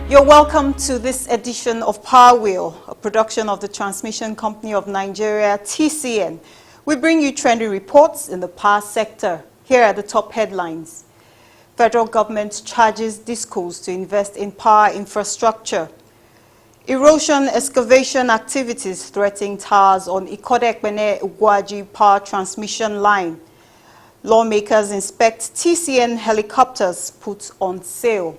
You're welcome to this edition of Power Wheel, a production of the Transmission Company of Nigeria, TCN. We bring you trendy reports in the power sector. Here are the top headlines. Federal government charges DISCOs to invest in power infrastructure. Erosion excavation activities threatening towers on Ikodekbene-Ugwaji power transmission line. Lawmakers inspect TCN helicopters put on sale.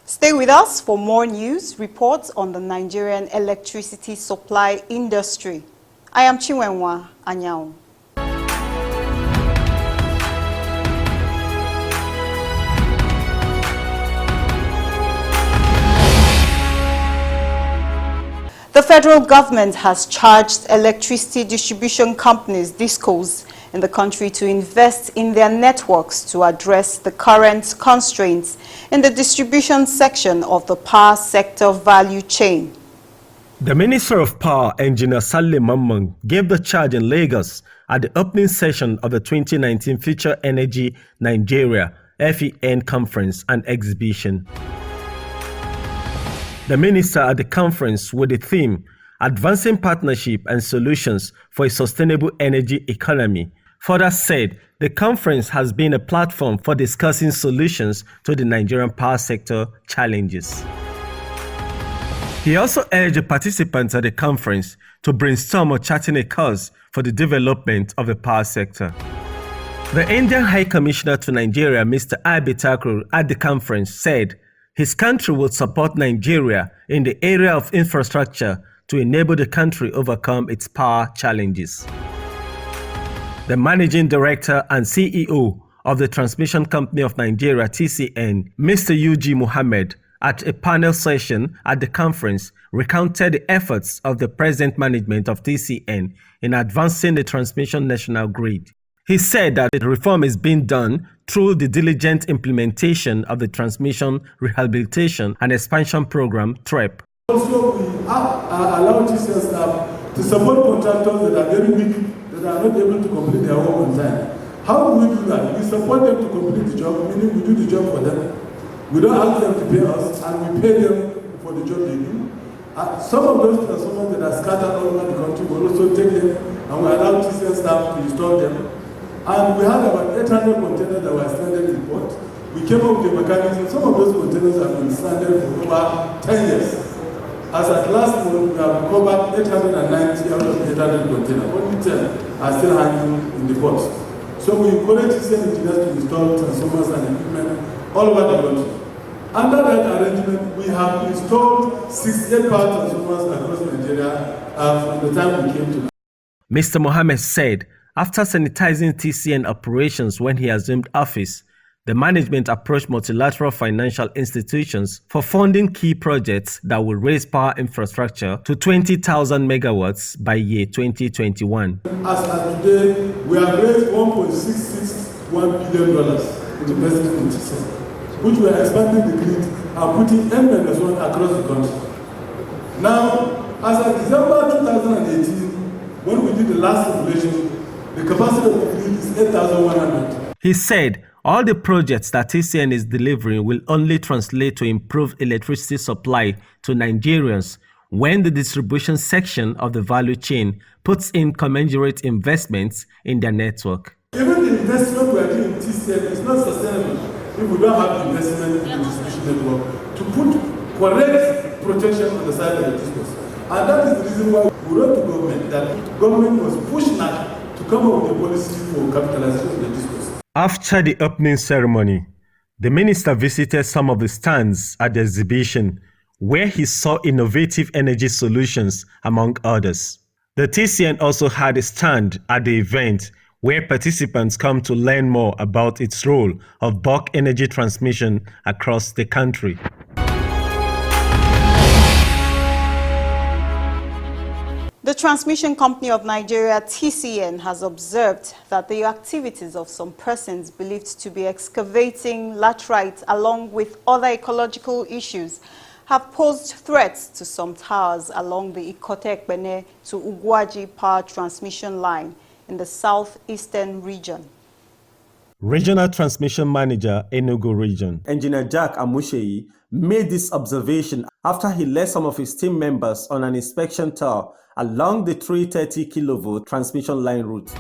Stay with us for more news, reports on the Nigerian electricity supply industry. I am Chinwenwa Anyao. The federal government has charged electricity distribution companies, DISCOs, in the country to invest in their networks to address the current constraints in the distribution section of the power sector value chain. The Minister of Power, Engineer Saleh Mamman, gave the charge in Lagos at the opening session of the 2019 Future Energy Nigeria FEN Conference and Exhibition. The minister at the conference with the theme, Advancing Partnership and Solutions for a Sustainable Energy Economy, further said the conference has been a platform for discussing solutions to the Nigerian power sector challenges. He also urged the participants at the conference to brainstorm on charting a course for the development of the power sector. The Indian High Commissioner to Nigeria, Mr. Abi Thakur, at the conference said his country will support Nigeria in the area of infrastructure to enable the country overcome its power challenges. The Managing Director and CEO of the Transmission Company of Nigeria, TCN, Mr. UG Mohammed, at a panel session at the conference, recounted the efforts of the present management of TCN in advancing the transmission national grid. He said that the reform is being done through the diligent implementation of the Transmission Rehabilitation and Expansion Program, TREP. Also, we allow TCN staff to support contractors that are very weak, that are not able to complete their work on time. How do we do that? We support them to complete the job, meaning we do the job for them. We don't ask them to pay us, and we pay them for the job they do. Some of those transformers that are scattered all over the country, we also take them and we allow TCN staff to install them. And we had about 800 containers that were stranded in port. We came up with a mechanism. Some of those containers have been stranded for over 10 years. As at last month, we have recovered 890 out of 800 containers. Only 10 are still hanging in the ports. So we encourage TCN engineers to install transformers and equipment all over the country. Under that arrangement, we have installed 68 power transformers across Nigeria from the time we came to now. Mr. Mohammed said, after sanitizing TCN operations when he assumed office, the management approached multilateral financial institutions for funding key projects that will raise power infrastructure to 20,000 megawatts by year 2021. As of today, we have raised $1.661 billion in investment in TCN, which we are expanding the grid and putting N-1 across the country. Now, as of December 2018, when we did the last simulation, the capacity of the grid is 8,100. He said all the projects that TCN is delivering will only translate to improved electricity supply to Nigerians when the distribution section of the value chain puts in commensurate investments in their network. Even the investment we are doing in TCN is not sustainable if we don't have investment in the distribution network to put correct protection on the side of the discourse. And that is the reason why we wrote to government that government was pushed now to come up with a policy for capitalization of the discourse. After the opening ceremony, the minister visited some of the stands at the exhibition where he saw innovative energy solutions among others. The TCN also had a stand at the event where participants come to learn more about its role of bulk energy transmission across the country. The Transmission Company of Nigeria, TCN, has observed that the activities of some persons believed to be excavating laterite along with other ecological issues have posed threats to some towers along the Ikotekbene to Ugwaji power transmission line in the southeastern region. Regional Transmission Manager, Enugu Region. Engineer Jack Amusheyi made this observation after he led some of his team members on an inspection tour along the 330 kV transmission line route.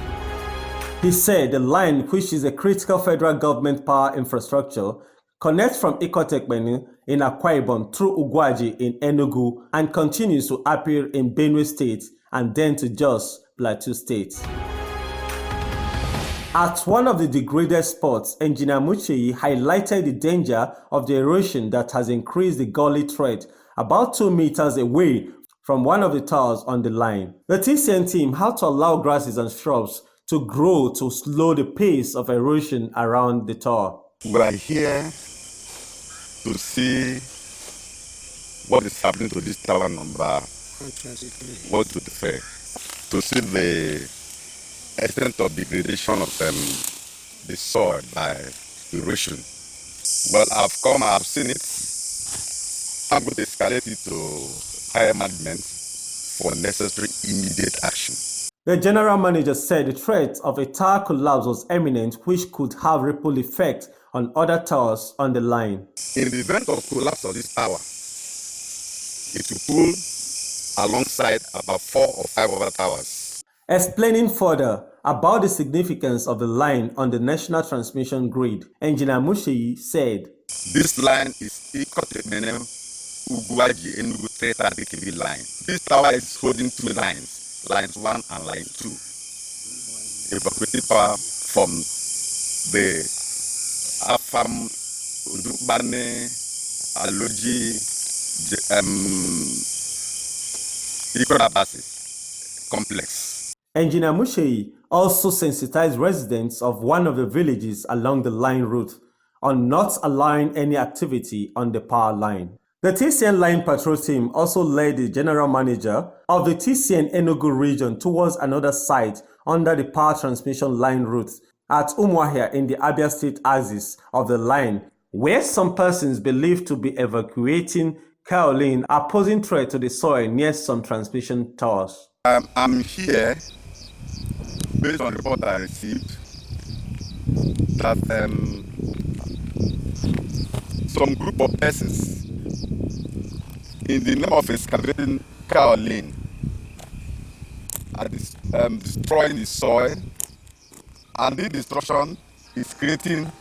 He said the line, which is a critical federal government power infrastructure, connects from Ikotekpeni in Akwa Ibom through Ugwaji in Enugu and continues to appear in Benue State and then to Jos, Plateau State. At one of the degraded spots, Engineer Mucheyi highlighted the danger of the erosion that has increased the gully threat about 2 meters away from one of the towers on the line. The TCN team had to allow grasses and shrubs to grow to slow the pace of erosion around the tower. We are here to see what is happening to this tower number 123, to see the extent of degradation of the soil by erosion. Well, I've seen it. I'm going to escalate it to higher management for necessary immediate action. The general manager said the threat of a tower collapse was imminent, which could have ripple effect on other towers on the line. In the event of collapse of this tower, it will pull alongside about 4 or 5 other towers. Explaining further about the significance of the line on the national transmission grid, Engineer Musheyi said, "This line is Ikotekpeni Ugwaji Enugu 330 kV line. This tower is holding 2 lines, lines 1 and line 2. Evacuating power from the Afam, Udubane, Aloji, Ikorabasi complex." Engineer Musheyi also sensitized residents of one of the villages along the line route on not allowing any activity on the power line. The TCN line patrol team also led the general manager of the TCN Enugu region towards another site under the power transmission line route at Umuahia in the Abia State axis of the line, where some persons believed to be evacuating kaolin are posing threat to the soil near some transmission towers. I'm here based on the report I received that some group of persons, in the name of excavating kaolin, are destroying the soil, and this destruction is creating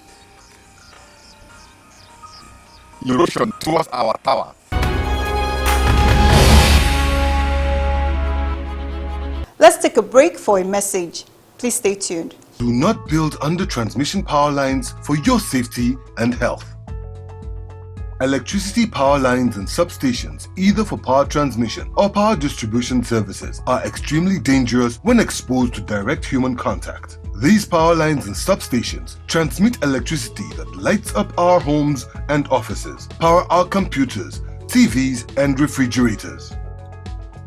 erosion towards our tower. Let's take a break for a message. Please stay tuned. Do not build under transmission power lines for your safety and health. Electricity power lines and substations, either for power transmission or power distribution services, are extremely dangerous when exposed to direct human contact. These power lines and substations transmit electricity that lights up our homes and offices, power our computers, TVs, and refrigerators.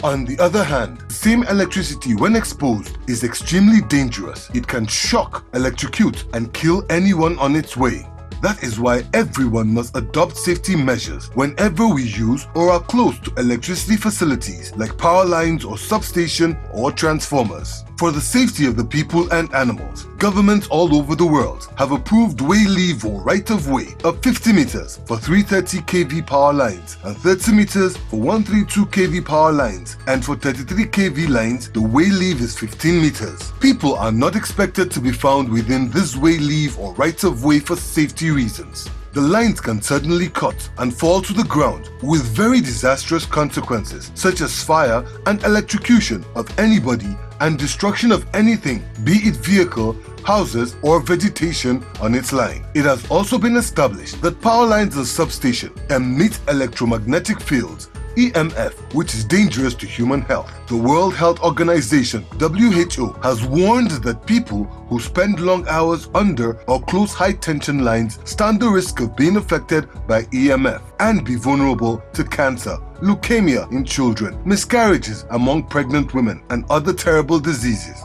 On the other hand, the same electricity when exposed is extremely dangerous. It can shock, electrocute, and kill anyone on its way. That is why everyone must adopt safety measures whenever we use or are close to electricity facilities like power lines or substation or transformers. For the safety of the people and animals, governments all over the world have approved way leave or right-of-way of 50 meters for 330 kV power lines and 30 meters for 132 kV power lines, and for 33 kV lines the way leave is 15 meters. People are not expected to be found within this way leave or right-of-way for safety reasons. The lines can suddenly cut and fall to the ground with very disastrous consequences such as fire and electrocution of anybody and destruction of anything, be it vehicle, houses or vegetation on its line. It has also been established that power lines and substation emit electromagnetic fields, EMF, which is dangerous to human health. The World Health Organization, WHO, has warned that people who spend long hours under or close high-tension lines stand the risk of being affected by EMF and be vulnerable to cancer, leukemia in children, miscarriages among pregnant women, and other terrible diseases.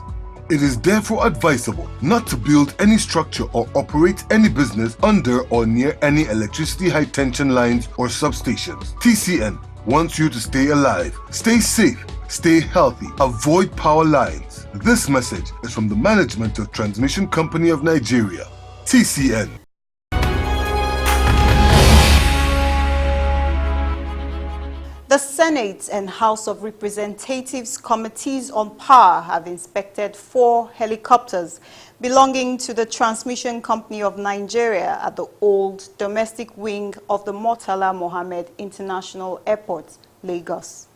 It is therefore advisable not to build any structure or operate any business under or near any electricity high-tension lines or substations. TCN wants you to stay alive, stay safe, stay healthy, avoid power lines. This message is from the management of Transmission Company of Nigeria. TCN. The Senate and House of Representatives Committees on Power have inspected 4 helicopters belonging to the Transmission Company of Nigeria at the old domestic wing of the Murtala Mohammed International Airport, Lagos.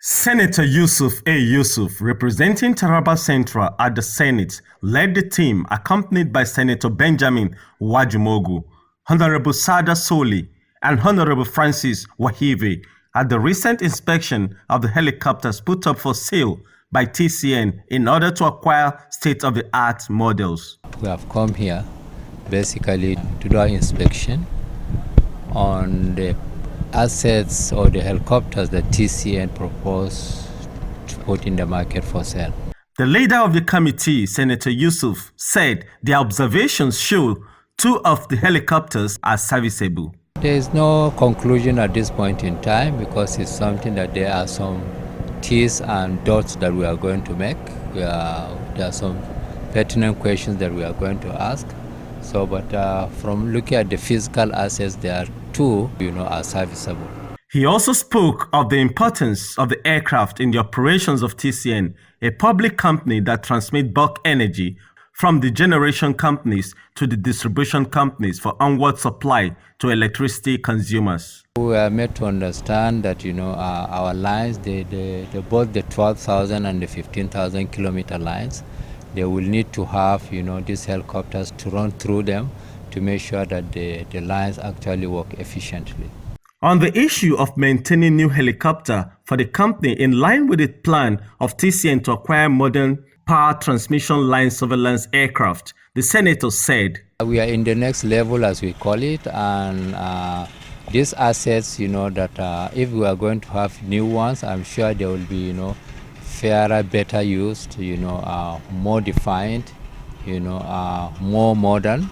Senator Yusuf A. Yusuf, representing Taraba Central at the Senate, led the team accompanied by Senator Benjamin Wajumogu, Honorable Sada Soli, and Honorable Francis Wahive at the recent inspection of the helicopters put up for sale by TCN in order to acquire state-of-the-art models. We have come here basically to do our inspection on the assets or the helicopters that TCN proposed to put in the market for sale. The leader of the committee, Senator Yusuf, said the observations show 2 of the helicopters are serviceable. There is no conclusion at this point in time because it's something that there are some T's and dots that we are going to make. There are some pertinent questions that we are going to ask. So, but from looking at the physical assets, there are 2, are serviceable. He also spoke of the importance of the aircraft in the operations of TCN, a public company that transmits bulk energy from the generation companies to the distribution companies for onward supply to electricity consumers. We are made to understand that our lines, both the 12,000 and the 15,000 kilometer lines, they will need to have these helicopters to run through them to make sure that the lines actually work efficiently. On the issue of maintaining new helicopter for the company in line with its plan of TCN to acquire modern power transmission line surveillance aircraft, the senator said, we are in the next level, as we call it, and these assets, that if we are going to have new ones, I'm sure they will be, fairer, better used, more defined, more modern.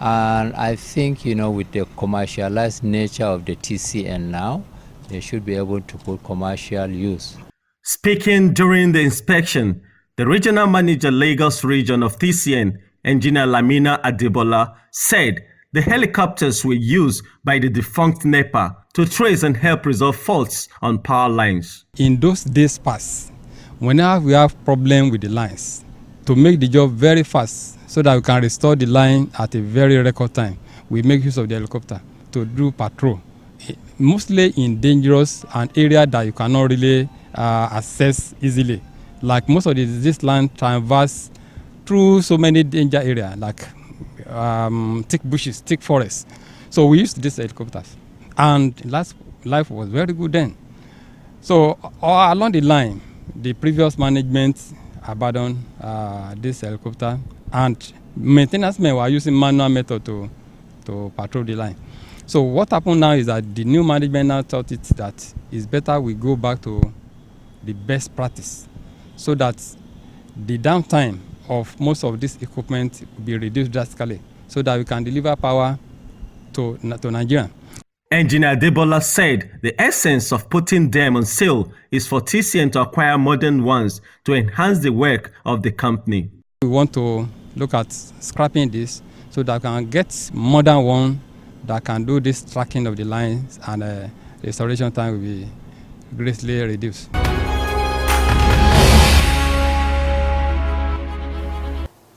And I think, with the commercialized nature of the TCN now, they should be able to put commercial use. Speaking during the inspection, the regional manager Lagos region of TCN, Engineer Lamina Adebola, said the helicopters were used by the defunct NEPA to trace and help resolve faults on power lines. In those days past, whenever we have problem with the lines, to make the job very fast so that we can restore the line at a very record time, we make use of the helicopter to do patrol, mostly in dangerous and area that you cannot really access easily. Like most of this land traverse through so many danger areas, like thick bushes, thick forests. So we used these helicopters, and life was very good then. So along the line, the previous management abandoned this helicopter, and maintenance men were using manual method to patrol the line. So what happened now is that the new management now thought that it's better we go back to the best practice, so that the downtime of most of this equipment will be reduced drastically, so that we can deliver power to Nigeria. Engineer Debola said the essence of putting them on sale is for TCN to acquire modern ones to enhance the work of the company. We want to look at scrapping this so that we can get modern one that can do this tracking of the lines, and restoration time will be greatly reduced.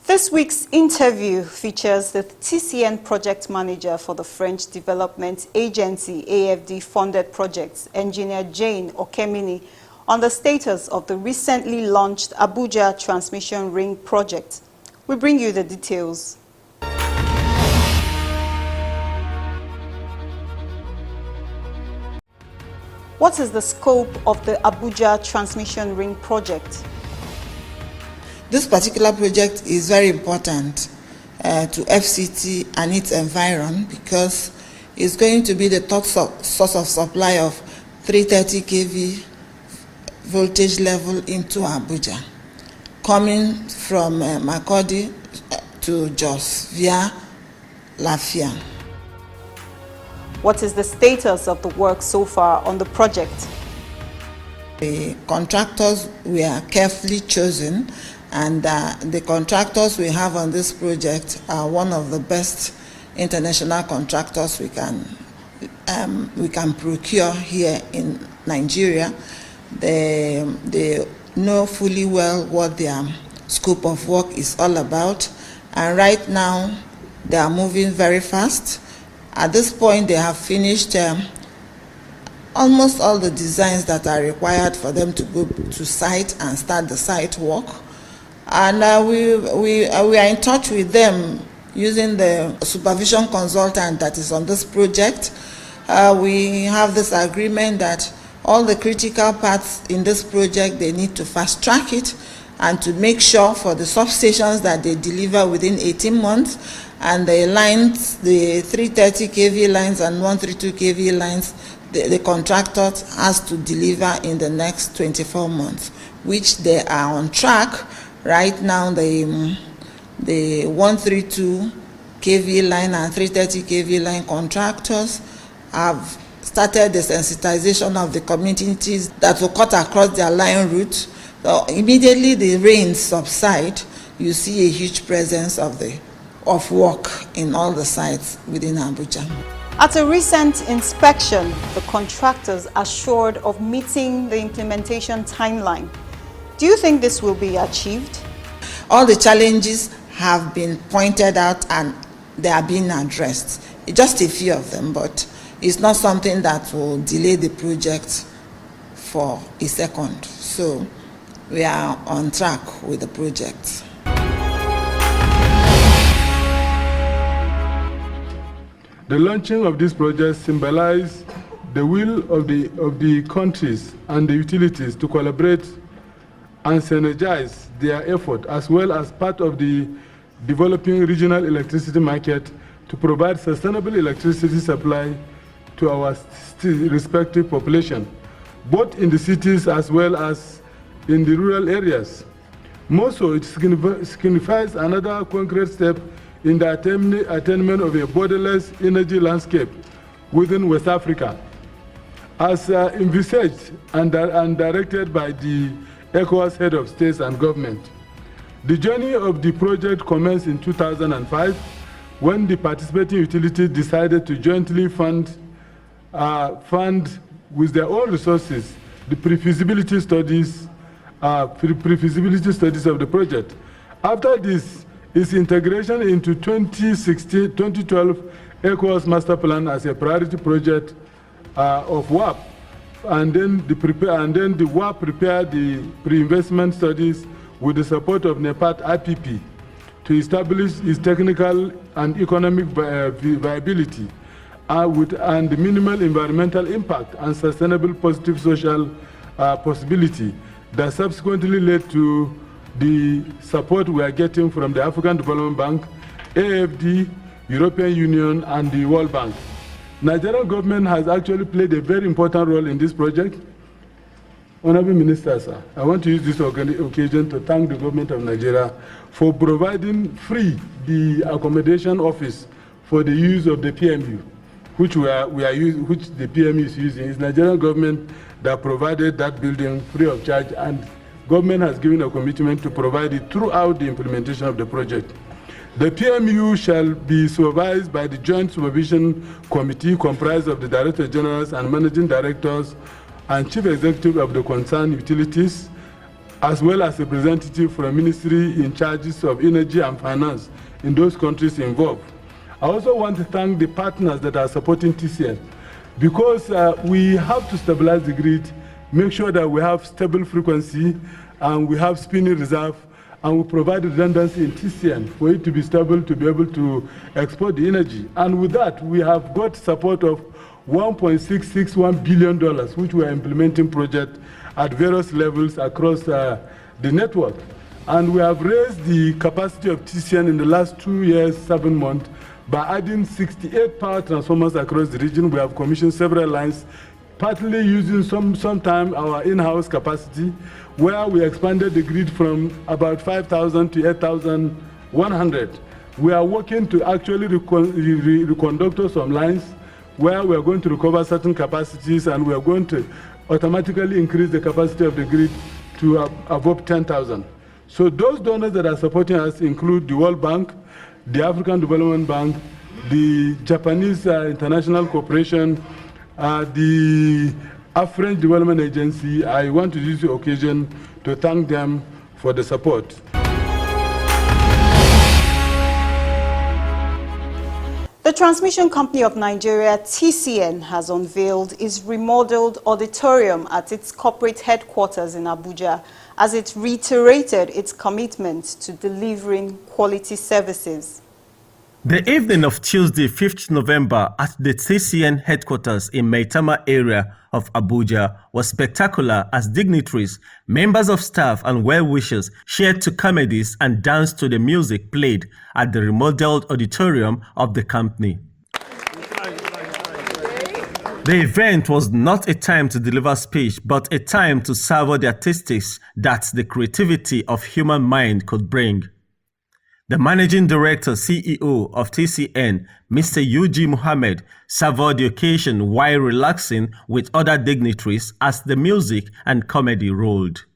This week's interview features the TCN project manager for the French Development Agency AFD-funded projects, Engineer Jane Okemini, on the status of the recently launched Abuja Transmission Ring project. We bring you the details. What is the scope of the Abuja Transmission Ring project? This particular project is very important to FCT and its environment because it's going to be the top source of supply of 330 kV voltage level into Abuja, coming from Makurdi to Jos via Lafia. What is the status of the work so far on the project? The contractors were carefully chosen, And the contractors we have on this project are one of the best international contractors we can procure here in Nigeria. They know fully well what their scope of work is all about, and right now they are moving very fast. At this point, they have finished almost all the designs that are required for them to go to site and start the site work. And we are in touch with them using the supervision consultant that is on this project. We have this agreement that all the critical parts in this project, they need to fast track it and to make sure for the substations that they deliver within 18 months, and the lines, the 330 kV lines and 132 kV lines, the contractor has to deliver in the next 24 months, which they are on track. Right now, the 132 kV line and 330 kV line contractors have started the sensitization of the communities that will cut across their line route. So immediately the rains subside, you see a huge presence of work in all the sites within Abuja. At a recent inspection, the contractors assured of meeting the implementation timeline. Do you think this will be achieved? All the challenges have been pointed out and they are being addressed. Just a few of them, but it's not something that will delay the project for a second. So we are on track with the project. The launching of this project symbolizes the will of the countries and the utilities to collaborate and synergize their effort, as well as part of the developing regional electricity market to provide sustainable electricity supply to our respective population, both in the cities as well as in the rural areas. More so, it signifies another concrete step in the attainment of a borderless energy landscape within West Africa, as envisaged and directed by the ECOWAS head of states and government. The journey of the project commenced in 2005 when the participating utilities decided to jointly fund with their own resources the pre-feasibility studies of the project. After this, its integration into 2012 ECOWAS Master Plan as a priority project of WAP, and then the WAP prepared the pre-investment studies with the support of NEPAT IPP to establish its technical and economic viability and the minimal environmental impact and sustainable positive social possibility that subsequently led to the support we are getting from the African Development Bank, AFD, European Union, and the World Bank. Nigerian government has actually played a very important role in this project. Honorable Minister, sir, I want to use this occasion to thank the government of Nigeria for providing free the accommodation office for the use of the PMU, which the PMU is using. It's Nigerian government that provided that building free of charge, and government has given a commitment to provide it throughout the implementation of the project. The PMU shall be supervised by the Joint Supervision Committee comprised of the Director Generals and Managing Directors and Chief Executive of the concerned utilities, as well as a representative from Ministry in charges of Energy and Finance in those countries involved. I also want to thank the partners that are supporting TCN, because we have to stabilize the grid, make sure that we have stable frequency and we have spinning reserve, and we provide redundancy in TCN for it to be stable, to be able to export the energy. And with that, we have got support of $1.661 billion, which we are implementing projects at various levels across the network. And we have raised the capacity of TCN in the last 2 years, 7 months, by adding 68 power transformers across the region. We have commissioned several lines, partly using sometime our in-house capacity, where we expanded the grid from about 5,000 to 8,100. We are working to actually reconductor some lines where we are going to recover certain capacities, and we are going to automatically increase the capacity of the grid to above 10,000. So those donors that are supporting us include the World Bank, the African Development Bank, the Japanese International Corporation, the French Development Agency. I want to use the occasion to thank them for the support. The Transmission Company of Nigeria, TCN, has unveiled its remodeled auditorium at its corporate headquarters in Abuja as it reiterated its commitment to delivering quality services. The evening of Tuesday, 5th November at the TCN headquarters in Maitama area of Abuja was spectacular as dignitaries, members of staff and well-wishers shared to comedies and danced to the music played at the remodeled auditorium of the company. The event was not a time to deliver speech, but a time to savor the artistics that the creativity of human mind could bring. The Managing Director, CEO of TCN, Mr. UG Mohammed, savored the occasion while relaxing with other dignitaries as the music and comedy rolled.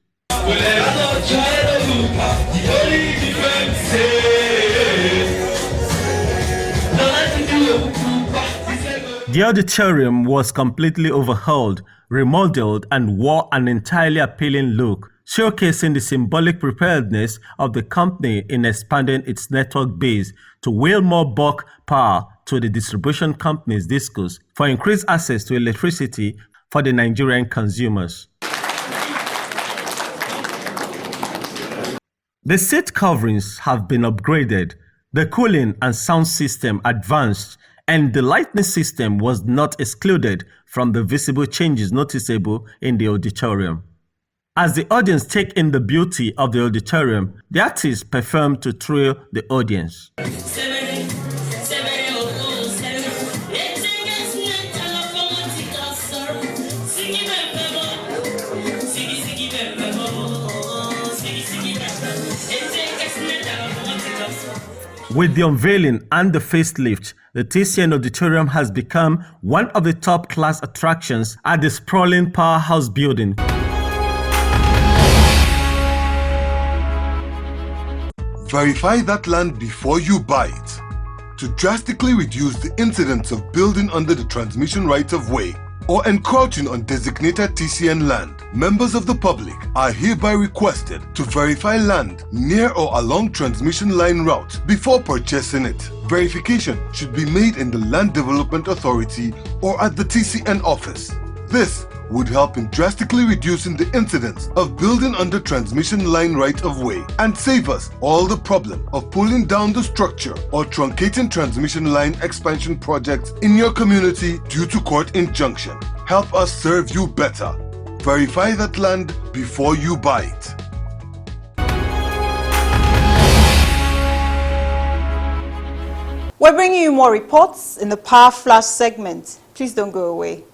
The auditorium was completely overhauled, remodeled, and wore an entirely appealing look, showcasing the symbolic preparedness of the company in expanding its network base to wheel more bulk power to the distribution company's discos for increased access to electricity for the Nigerian consumers. The seat coverings have been upgraded, the cooling and sound system advanced, and the lighting system was not excluded from the visible changes noticeable in the auditorium. As the audience take in the beauty of the auditorium, the artists performed to thrill the audience. With the unveiling and the facelift, the TCN Auditorium has become one of the top-class attractions at the sprawling powerhouse building. Verify that land before you buy it. To drastically reduce the incidence of building under the transmission right-of-way or encroaching on designated TCN land, members of the public are hereby requested to verify land near or along transmission line route before purchasing it. Verification should be made in the Land Development Authority or at the TCN office. This would help in drastically reducing the incidence of building under transmission line right-of-way and save us all the problem of pulling down the structure or truncating transmission line expansion projects in your community due to court injunction. Help us serve you better. Verify that land before you buy it. We're bringing you more reports in the Power Flash segment. Please don't go away.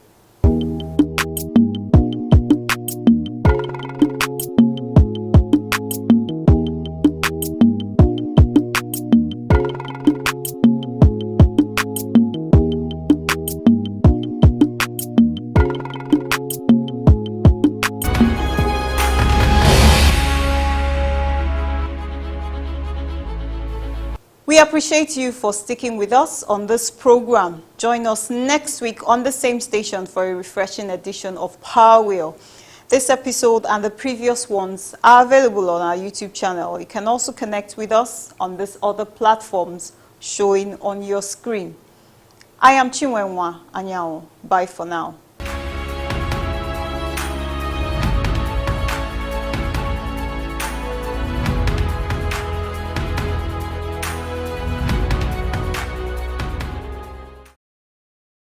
We appreciate you for sticking with us on this program. Join us next week on the same station for a refreshing edition of Power Wheel. This episode and the previous ones are available on our YouTube channel. You can also connect with us on these other platforms showing on your screen. I am Chinwenwa Anyao. Bye for now.